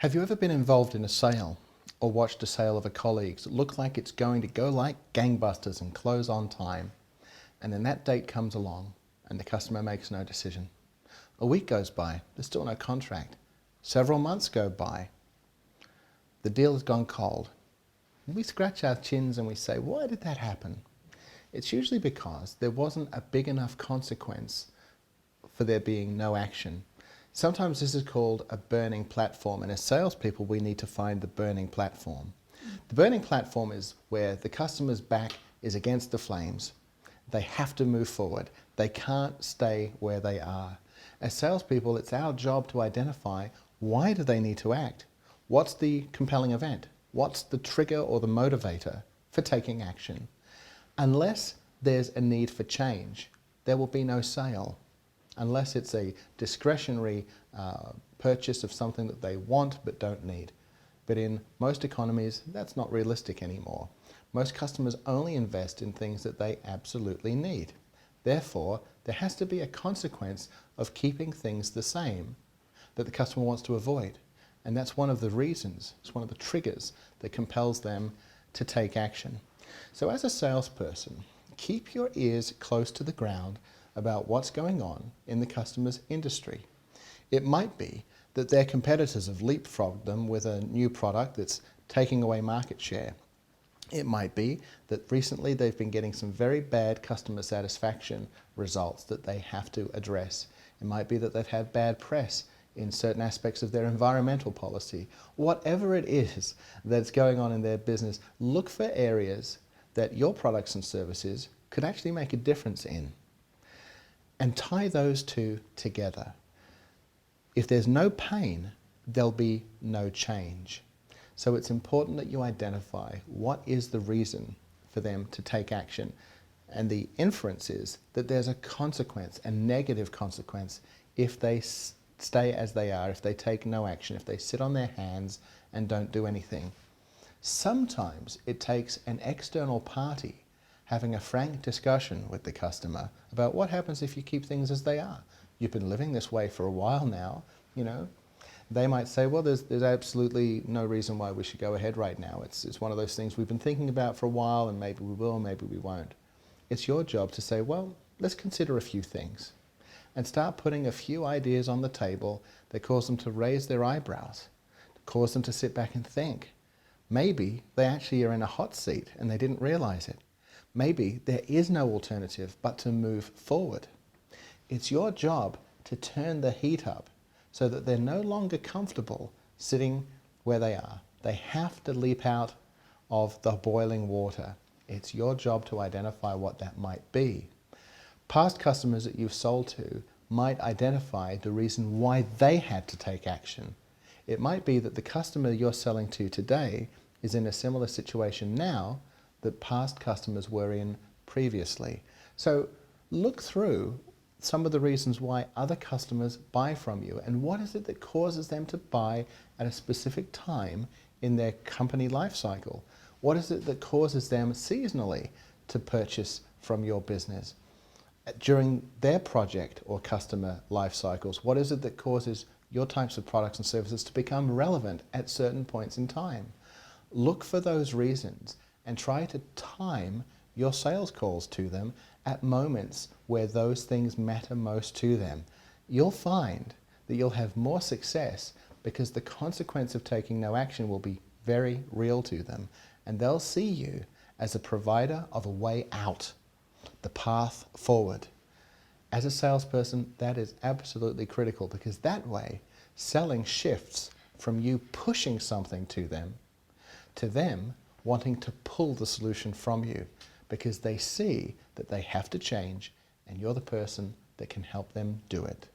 Have you ever been involved in a sale or watched a sale of a colleague's that looked like it's going to go like gangbusters and close on time, and then that date comes along and the customer makes no decision? A week goes by, there's still no contract. Several months go by, the deal has gone cold. We scratch our chins and we say, why did that happen? It's usually because there wasn't a big enough consequence for there being no action. Sometimes this is called a burning platform, and as salespeople we need to find the burning platform. The burning platform is where the customer's back is against the flames. They have to move forward. They can't stay where they are. As salespeople, it's our job to identify, why do they need to act? What's the compelling event? What's the trigger or the motivator for taking action? Unless there's a need for change, there will be no sale. Unless it's a discretionary purchase of something that they want but don't need. But in most economies, that's not realistic anymore. Most customers only invest in things that they absolutely need. Therefore, there has to be a consequence of keeping things the same that the customer wants to avoid. And that's one of the reasons, it's one of the triggers that compels them to take action. So as a salesperson, keep your ears close to the ground about what's going on in the customer's industry. It might be that their competitors have leapfrogged them with a new product that's taking away market share. It might be that recently they've been getting some very bad customer satisfaction results that they have to address. It might be that they've had bad press in certain aspects of their environmental policy. Whatever it is that's going on in their business, look for areas that your products and services could actually make a difference in, and tie those two together. If there's no pain, there'll be no change. So it's important that you identify what is the reason for them to take action. And the inference is that there's a consequence, a negative consequence, if they stay as they are, if they take no action, if they sit on their hands and don't do anything. Sometimes it takes an external party having a frank discussion with the customer about what happens if you keep things as they are. You've been living this way for a while now, you know. They might say, well, there's absolutely no reason why we should go ahead right now. It's one of those things we've been thinking about for a while, and maybe we will, maybe we won't. It's your job to say, well, let's consider a few things, and start putting a few ideas on the table that cause them to raise their eyebrows, cause them to sit back and think. Maybe they actually are in a hot seat and they didn't realize it. Maybe there is no alternative but to move forward. It's your job to turn the heat up so that they're no longer comfortable sitting where they are. They have to leap out of the boiling water. It's your job to identify what that might be. Past customers that you've sold to might identify the reason why they had to take action. It might be that the customer you're selling to today is in a similar situation now that past customers were in previously. So look through some of the reasons why other customers buy from you, and what is it that causes them to buy at a specific time in their company life cycle? What is it that causes them seasonally to purchase from your business? During their project or customer life cycles, what is it that causes your types of products and services to become relevant at certain points in time? Look for those reasons and try to time your sales calls to them at moments where those things matter most to them. You'll find that you'll have more success because the consequence of taking no action will be very real to them, and they'll see you as a provider of a way out, the path forward. As a salesperson, that is absolutely critical, because that way selling shifts from you pushing something to them wanting to pull the solution from you, because they see that they have to change and you're the person that can help them do it.